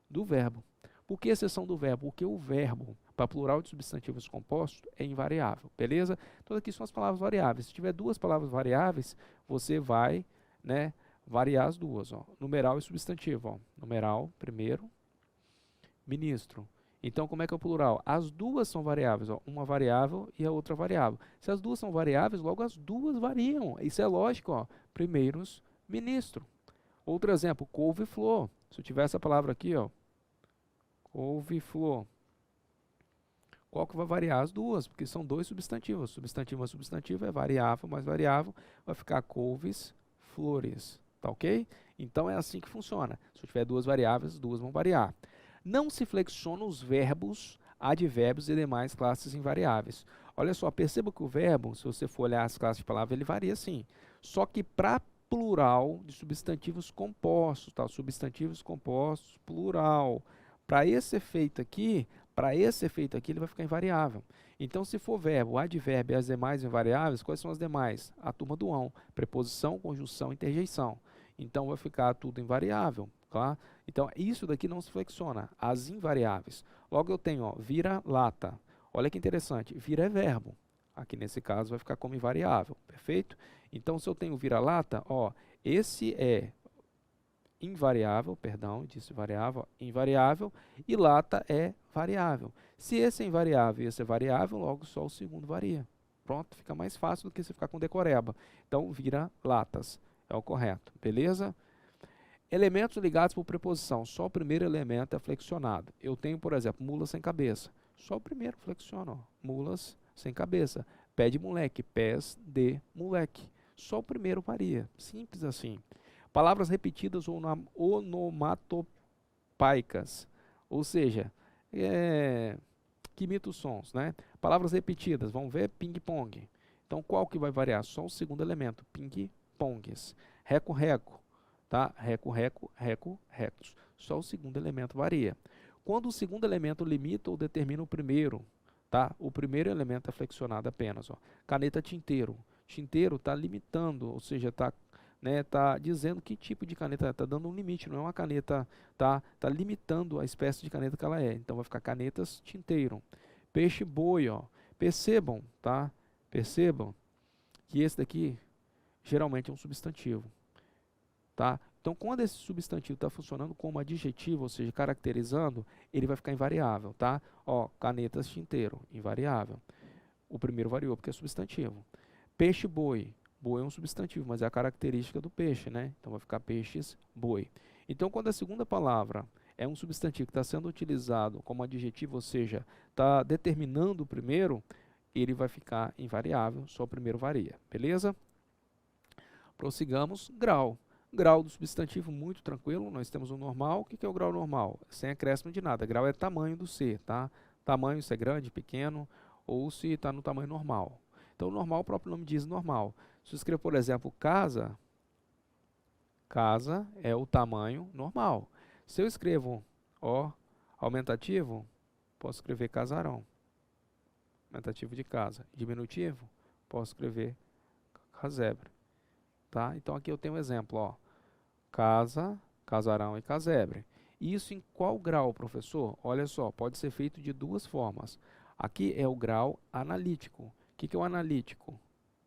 do verbo. Por que exceção do verbo? Porque o verbo, para plural de substantivos compostos, é invariável, beleza? Então, aqui são as palavras variáveis. Se tiver duas palavras variáveis, você vai, né, variar as duas, ó. Numeral e substantivo, ó. Numeral, primeiro, ministro. Então, como é que é o plural? As duas são variáveis, ó, uma variável e a outra variável. Se as duas são variáveis, logo as duas variam. Isso é lógico, ó. Primeiros, ministro. Outro exemplo, couve-flor. Se eu tiver essa palavra aqui, ó, couve-flor. Qual que vai variar? As duas, porque são dois substantivos. Substantivo mais substantivo é variável mais variável, vai ficar couves, flores. Tá ok? Então, é assim que funciona. Se eu tiver duas variáveis, as duas vão variar. Não se flexionam os verbos, advérbios e demais classes invariáveis. Olha só, perceba que o verbo, se você for olhar as classes de palavra, ele varia sim. Só que para plural de substantivos compostos, tá? Substantivos compostos, plural. Para esse efeito aqui, ele vai ficar invariável. Então, se for verbo, advérbio e as demais invariáveis, quais são as demais? A turma do ão, preposição, conjunção, interjeição. Então, vai ficar tudo invariável. Tá? Então, isso daqui não se flexiona, as invariáveis. Logo eu tenho, ó, vira-lata. Olha que interessante, vira é verbo, Aqui nesse caso vai ficar como invariável, perfeito? Então, se eu tenho vira-lata, ó, esse é invariável, perdão, disse variável, invariável, e lata é variável. Se esse é invariável e esse é variável, logo só o segundo varia. Pronto, fica mais fácil do que você ficar com decoreba. Então, vira latas, é o correto, beleza? Elementos ligados por preposição, só o primeiro elemento é flexionado. Eu tenho, por exemplo, mulas sem cabeça. Só o primeiro flexiona, ó, mulas sem cabeça. Pé de moleque, pés de moleque. Só o primeiro varia, simples assim. Palavras repetidas ou onomatopaicas, ou seja, que imita os sons, né? Palavras repetidas, vamos ver, ping-pong. Então, qual que vai variar? Só o segundo elemento, ping-pongs. Reco-reco, tá? Reco-reco, reco-recos. Só o segundo elemento varia. Quando o segundo elemento limita ou determina o primeiro, tá? O primeiro elemento é flexionado apenas, ó. Caneta tinteiro. Tinteiro está limitando, ou seja, está tá dizendo que tipo de caneta, está dando um limite, não é uma caneta, tá limitando a espécie de caneta que ela é. Então vai ficar canetas tinteiro. Peixe boi, ó. Percebam, tá? Percebam que esse daqui geralmente é um substantivo, tá? Então quando esse substantivo está funcionando como adjetivo, ou seja, caracterizando, ele vai ficar invariável, tá? Ó, canetas tinteiro, invariável. O primeiro variou porque é substantivo. Peixe boi. Boi é um substantivo, mas é a característica do peixe, né? Então vai ficar peixes boi. Então quando a segunda palavra é um substantivo que está sendo utilizado como adjetivo, ou seja, está determinando o primeiro, ele vai ficar invariável, só o primeiro varia, beleza? Prossigamos, grau. Grau do substantivo muito tranquilo, nós temos o normal. O que é o grau normal? Sem acréscimo de nada. Grau é tamanho do ser, tá? Tamanho, se é grande, pequeno, ou se está no tamanho normal. Então, normal, o próprio nome diz normal. Se eu escrever, por exemplo, casa, casa é o tamanho normal. Se eu escrevo, ó, aumentativo, posso escrever casarão. Aumentativo de casa. Diminutivo, posso escrever casebre. Tá? Então, aqui eu tenho um exemplo, ó. Casa, casarão e casebre. Isso em qual grau, professor? Olha só, pode ser feito de duas formas. Aqui é o grau analítico. O que é o analítico?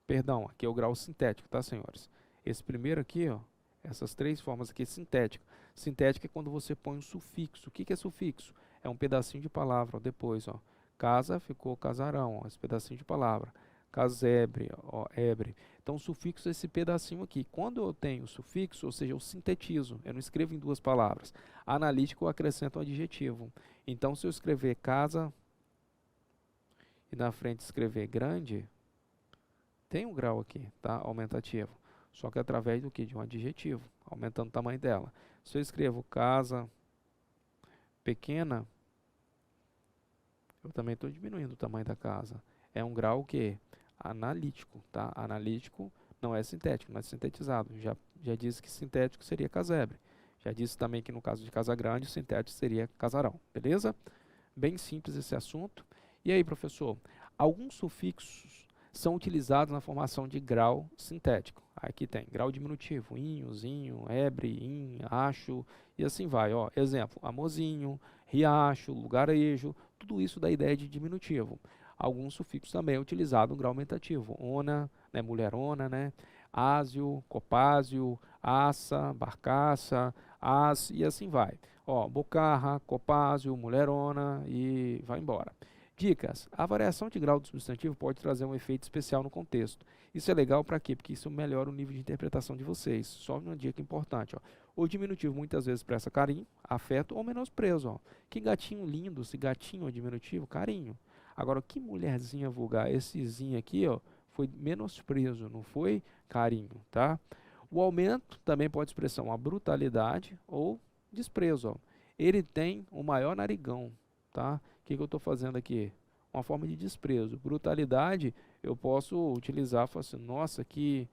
Perdão, aqui é o grau sintético, tá, senhores? Esse primeiro aqui, ó, essas três formas aqui, sintético. Sintético é quando você põe um sufixo. O que é sufixo? É um pedacinho de palavra, ó, depois, ó. Casa ficou casarão, ó, esse pedacinho de palavra. Casebre, ó, ebre. Então, o sufixo é esse pedacinho aqui. Quando eu tenho sufixo, ou seja, eu sintetizo, eu não escrevo em duas palavras. Analítico, eu acrescento um adjetivo. Então, se eu escrever casa e na frente escrever grande, tem um grau aqui, tá? Aumentativo. Só que através do que? De um adjetivo, aumentando o tamanho dela. Se eu escrevo casa pequena, eu também estou diminuindo o tamanho da casa. É um grau que analítico, tá? Analítico não é sintético, não é sintetizado. Já disse que sintético seria casebre. Já disse também que no caso de casa grande, o sintético seria casarão, beleza? Bem simples esse assunto. E aí, professor, alguns sufixos são utilizados na formação de grau sintético. Aqui tem grau diminutivo, inho, zinho, ebre, in, acho, e assim vai. Ó, exemplo, amorzinho, riacho, lugarejo, tudo isso dá ideia de diminutivo. Alguns sufixos também é utilizado no grau aumentativo. Ona, né, mulherona, né? Ásio, copásio, aça, barcaça, as e assim vai. Ó, bocarra, copásio, mulherona e vai embora. Dicas. A variação de grau do substantivo pode trazer um efeito especial no contexto. Isso é legal para quê? Porque isso melhora o nível de interpretação de vocês. Só uma dica importante. Ó. O diminutivo muitas vezes expressa carinho, afeto ou menosprezo. Ó. Que gatinho lindo, se gatinho é diminutivo, carinho. Agora, que mulherzinha vulgar, essezinho aqui, ó, foi menosprezo, não foi carinho, tá? O aumento também pode expressar uma brutalidade ou desprezo, ó. Ele tem o maior narigão, tá? O que eu estou fazendo aqui? Uma forma de desprezo. Brutalidade, eu posso utilizar, falar assim, nossa, que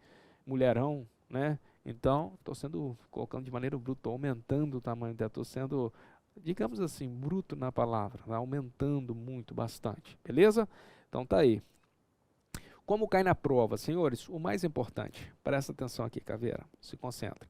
mulherão, né? Então, estou colocando de maneira bruta, aumentando o tamanho dela, estou sendo, digamos assim, bruto na palavra, né? Aumentando muito, bastante, beleza? Então tá aí. Como cai na prova, senhores, o mais importante, presta atenção aqui, caveira, se concentra.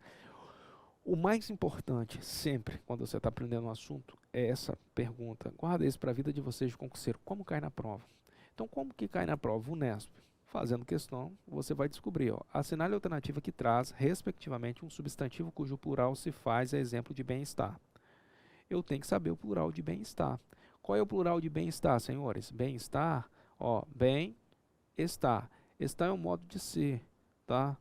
O mais importante, sempre, quando você está aprendendo um assunto, é essa pergunta. Guarda isso para a vida de vocês de concurseiro. Como cai na prova? Então, como que cai na prova? VUNESP. Fazendo questão, você vai descobrir, ó, assinale a alternativa que traz, respectivamente, um substantivo cujo plural se faz a exemplo de bem-estar. Eu tenho que saber o plural de bem-estar. Qual é o plural de bem-estar, senhores? Bem-estar, ó, bem-estar. Estar é um modo de ser, tá?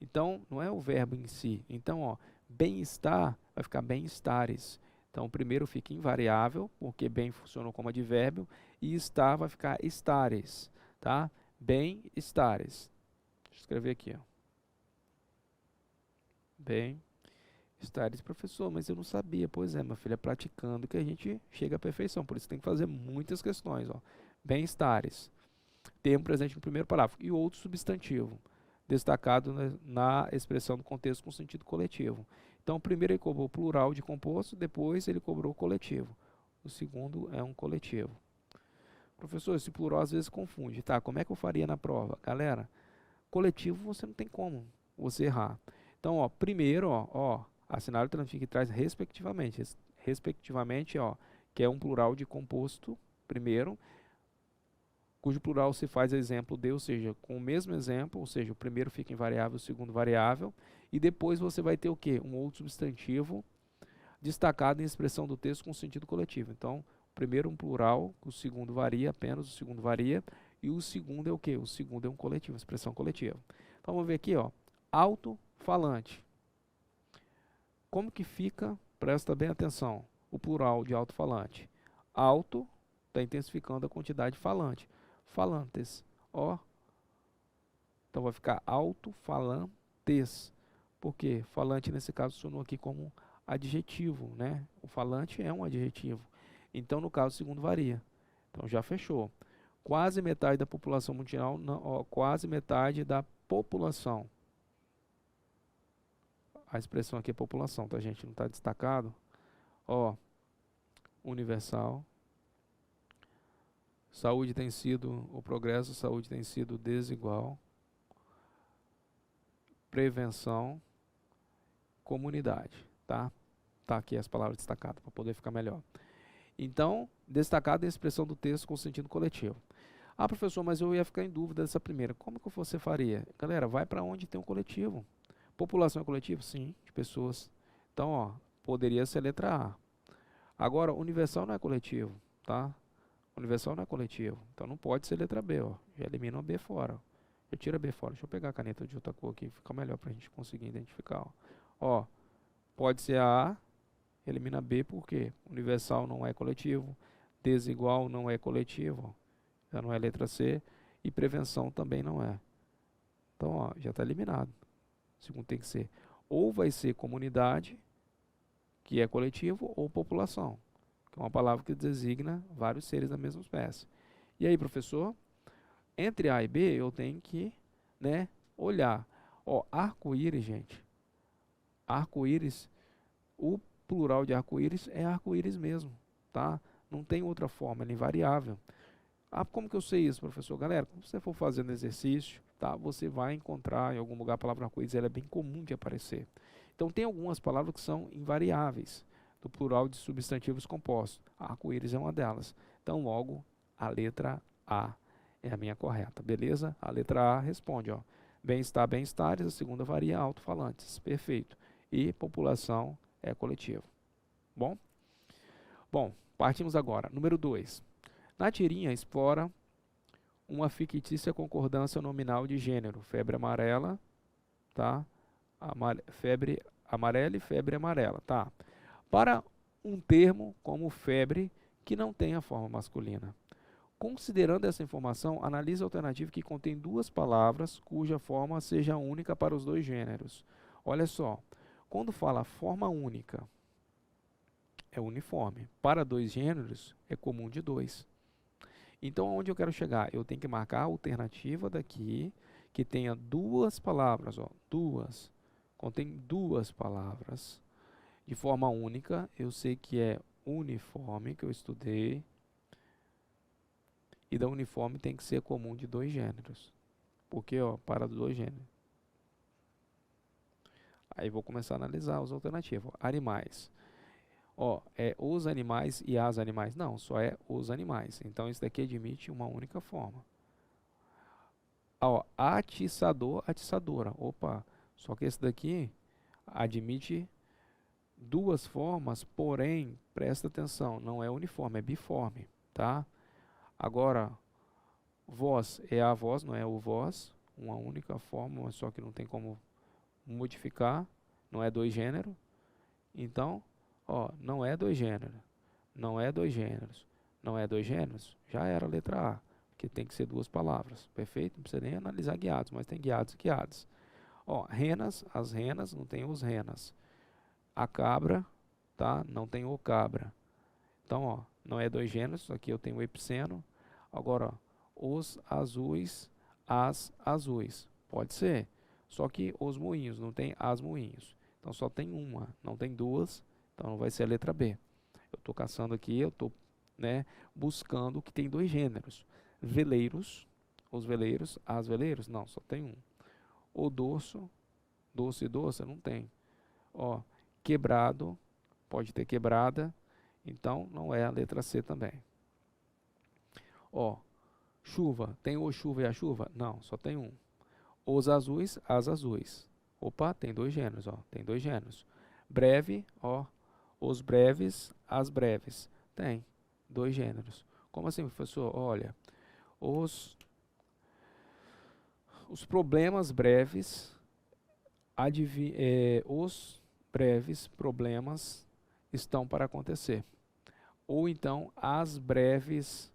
Então, não é o verbo em si. Então, ó, bem-estar vai ficar bem-estares. Então, primeiro fica invariável, porque bem funcionou como advérbio, e estar vai ficar estares, tá? Bem-estares. Deixa eu escrever aqui, ó. Bem-estares, professor, mas eu não sabia. Pois é, meu filho, é praticando que a gente chega à perfeição. Por isso tem que fazer muitas questões, ó. Bem-estares. Termo presente no primeiro parágrafo. E outro substantivo, destacado na expressão do contexto com sentido coletivo. Então, primeiro ele cobrou plural de composto, depois ele cobrou coletivo. O segundo é um coletivo. Professor, esse plural às vezes confunde, tá? Como é que eu faria na prova? Galera, coletivo você não tem como você errar. Então, ó, primeiro, ó, assinale o alternativo que traz respectivamente. Respectivamente, ó, que é um plural de composto, primeiro, cujo plural se faz exemplo de, ou seja, com o mesmo exemplo, ou seja, o primeiro fica invariável, o segundo variável, e depois você vai ter o quê? Um outro substantivo destacado em expressão do texto com sentido coletivo. Então, o primeiro um plural, o segundo varia, apenas o segundo varia, e o segundo é o quê? O segundo é um coletivo, expressão coletiva. Então, vamos ver aqui, ó, alto-falante. Como que fica, presta bem atenção, o plural de alto-falante? Alto está intensificando a quantidade falante. Falantes, ó. Então vai ficar alto-falantes. Por quê? Falante nesse caso sonou aqui como adjetivo, né? O falante é um adjetivo. Então no caso o segundo varia. Então já fechou. Quase metade da população mundial, não, ó, quase metade da população. A expressão aqui é população, tá, gente? Não está destacado. Ó, universal. Saúde tem sido, o progresso da saúde tem sido desigual. Prevenção, comunidade, tá? Tá aqui as palavras destacadas para poder ficar melhor. Então, destacada a expressão do texto com sentido coletivo. Ah, professor, mas eu ia ficar em dúvida dessa primeira. Como que você faria? Galera, vai para onde tem um coletivo. População é coletivo? Sim, de pessoas. Então, ó, poderia ser a letra A. Agora, universal não é coletivo, tá? Universal não é coletivo, então não pode ser letra B, ó. Já elimina o B fora, ó. Já tira B fora. Deixa eu pegar a caneta de outra cor aqui, fica melhor para a gente conseguir identificar, ó. Ó, pode ser a A, elimina B porque universal não é coletivo, desigual não é coletivo, ó. Já não é letra C, e prevenção também não é. Então, ó, já está eliminado. O segundo tem que ser, ou vai ser comunidade, que é coletivo, ou população, que é uma palavra que designa vários seres da mesma espécie. E aí, professor? Entre A e B, eu tenho que, né, olhar. Ó, arco-íris, gente. Arco-íris, o plural de arco-íris é arco-íris mesmo, tá? Não tem outra forma, ele é invariável. Ah, como que eu sei isso, professor? Galera, quando você for fazendo exercício, tá, você vai encontrar em algum lugar a palavra arco-íris, ela é bem comum de aparecer. Então, tem algumas palavras que são invariáveis, do plural de substantivos compostos. Arco-íris é uma delas. Então, logo, a letra A é a minha correta, beleza? A letra A responde, ó. Bem-estar, bem-estares, a segunda varia, alto-falantes. Perfeito. E população é coletivo. Bom? Bom, partimos agora. Número 2. Na tirinha, explora uma fictícia concordância nominal de gênero. Febre amarela, tá? Febre amarela e febre amarela, tá? Para um termo como febre que não tem a forma masculina. Considerando essa informação, analise a alternativa que contém duas palavras cuja forma seja única para os dois gêneros. Olha só, quando fala forma única, é uniforme. Para dois gêneros, é comum de dois. Então, aonde eu quero chegar? Eu tenho que marcar a alternativa daqui, que tenha duas palavras, ó, duas. Contém duas palavras. De forma única, eu sei que é uniforme, que eu estudei. E da uniforme tem que ser comum de dois gêneros. Porque, ó, para dois gêneros. Aí vou começar a analisar as alternativas. Animais. Ó, é os animais e as animais. Não, só é os animais. Então, isso daqui admite uma única forma. Ó, atiçador, atiçadora. Opa, só que esse daqui admite duas formas, porém, presta atenção, não é uniforme, é biforme, tá? Agora, voz é a voz, não é o voz, uma única forma, só que não tem como modificar, não é dois gêneros. Então, ó, não é dois gêneros, não é dois gêneros, não é dois gêneros, já era a letra A, porque tem que ser duas palavras, perfeito? Não precisa nem analisar guiados, mas tem guiados e guiados. Ó, renas, as renas, não tem os renas. A cabra, tá? Não tem o cabra. Então, ó, não é dois gêneros, aqui eu tenho o epiceno. Agora, ó, os azuis, as azuis. Pode ser. Só que os moinhos, não tem as moinhos. Então só tem uma, não tem duas, então não vai ser a letra B. Eu estou caçando aqui, eu estou, né, buscando que tem dois gêneros. Veleiros, os veleiros, as veleiros, não, só tem um. O dorso, doce e doce, não tem. Ó, quebrado, pode ter quebrada, então não é a letra C também. Ó, chuva, tem o chuva e a chuva? Não, só tem um. Os azuis, as azuis. Opa, tem dois gêneros, ó, tem dois gêneros. Breve, ó, os breves, as breves. Tem dois gêneros. Como assim, professor? Olha, os, os problemas breves, os breves problemas estão para acontecer. Ou então, as breves,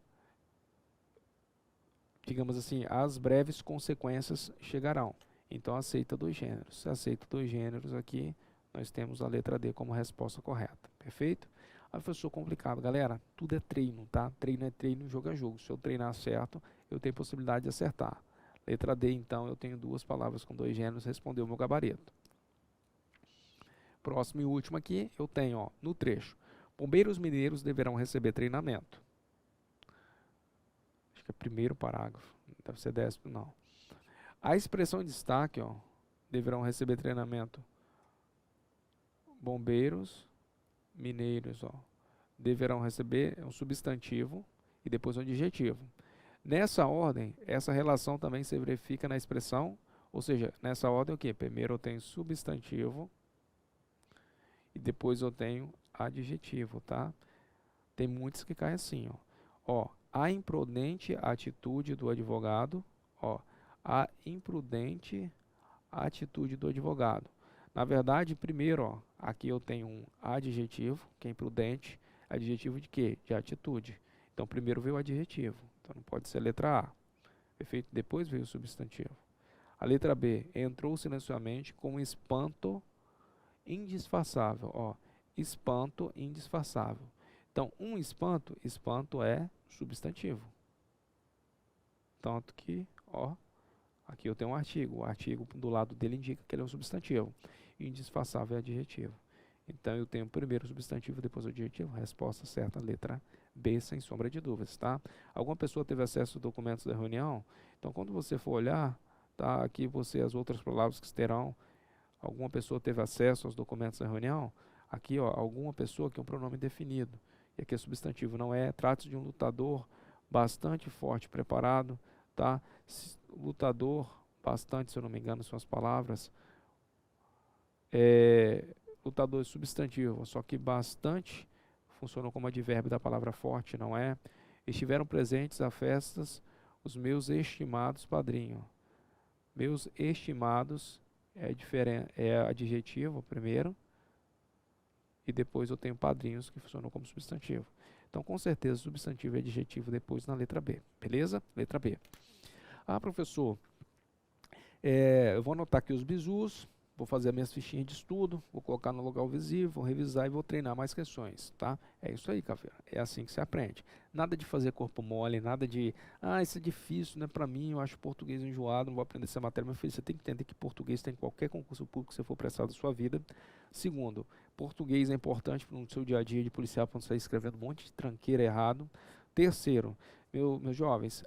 digamos assim, as breves consequências chegarão. Então, aceita dois gêneros. Se aceita dois gêneros aqui, nós temos a letra D como resposta correta. Perfeito? Ah, professor, complicado. Galera, tudo é treino, tá? Treino é treino, jogo é jogo. Se eu treinar certo, eu tenho possibilidade de acertar. Letra D, então, eu tenho duas palavras com dois gêneros, respondeu o meu gabarito. Próximo e último aqui, eu tenho, ó, no trecho. Bombeiros mineiros deverão receber treinamento. Acho que é primeiro parágrafo, deve ser 10º, não. A expressão em destaque, ó, deverão receber treinamento. Bombeiros mineiros, ó, deverão receber um substantivo e depois um adjetivo. Nessa ordem, essa relação também se verifica na expressão, ou seja, nessa ordem o quê? Primeiro eu tenho substantivo e depois eu tenho adjetivo, tá? Tem muitos que caem assim, ó. Ó, a imprudente atitude do advogado, ó, a imprudente atitude do advogado. Na verdade, primeiro, ó, aqui eu tenho um adjetivo, que é imprudente. Adjetivo de quê? De atitude. Então, primeiro veio o adjetivo. Então, não pode ser a letra A. Perfeito? Depois veio o substantivo. A letra B, entrou silenciosamente com um espanto indisfarçável. Ó, espanto indisfarçável. Então, um espanto, espanto é substantivo. Tanto que, ó, aqui eu tenho um artigo. O artigo do lado dele indica que ele é um substantivo. E indisfarçável é adjetivo. Então eu tenho primeiro o substantivo, depois o adjetivo. Resposta certa, letra B, sem sombra de dúvidas, tá? Alguma pessoa teve acesso aos documentos da reunião? Então quando você for olhar, tá? Aqui você, as outras palavras que terão. Alguma pessoa teve acesso aos documentos da reunião? Aqui, ó, alguma pessoa que é um pronome definido. E aqui é substantivo, não é? Trata-se de um lutador bastante forte, preparado, tá? Lutador, bastante, se eu não me engano, são as palavras. Lutador é substantivo, só que bastante funcionou como advérbio da palavra forte, não é? Estiveram presentes a festas os meus estimados padrinhos. Meus estimados é adjetivo primeiro, e depois eu tenho padrinhos que funcionam como substantivo. Então, com certeza, substantivo e adjetivo depois na letra B, beleza? Letra B. Ah, professor, eu vou anotar aqui os bizus, vou fazer as minhas fichinhas de estudo, vou colocar no lugar visível, vou revisar e vou treinar mais questões, tá? É isso aí, Caveira, é assim que se aprende. Nada de fazer corpo mole, nada de, isso é difícil, não é pra mim, eu acho português enjoado, não vou aprender essa matéria. Meu filho, você tem que entender que português tem em qualquer concurso público que você for prestar da sua vida. Segundo, português é importante no seu dia a dia de policial, para não sair escrevendo um monte de tranqueira errado. Terceiro, Meus jovens,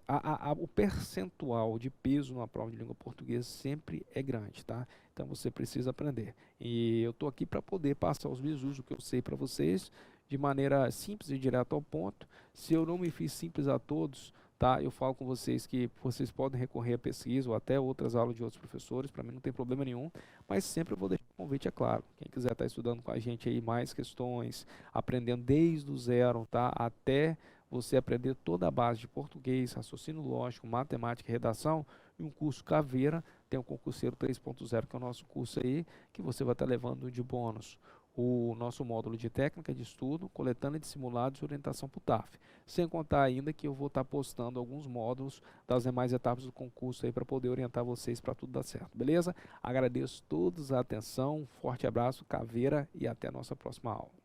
o percentual de peso numa prova de língua portuguesa sempre é grande, tá? Então você precisa aprender. E eu estou aqui para poder passar os bizus, o que eu sei para vocês, de maneira simples e direta ao ponto. Se eu não me fiz simples a todos, tá? Eu falo com vocês que vocês podem recorrer a pesquisa ou até outras aulas de outros professores, para mim não tem problema nenhum, mas sempre eu vou deixar o convite, é claro. Quem quiser estar estudando com a gente aí mais questões, aprendendo desde o zero, tá? Até você aprender toda a base de português, raciocínio lógico, matemática e redação, e um curso Caveira, tem o Concurseiro 3.0, que é o nosso curso aí, que você vai estar levando de bônus o nosso módulo de técnica de estudo, coletânea de simulados e orientação para o TAF. Sem contar ainda que eu vou estar postando alguns módulos das demais etapas do concurso aí para poder orientar vocês para tudo dar certo, beleza? Agradeço a todos a atenção, um forte abraço, Caveira, e até a nossa próxima aula.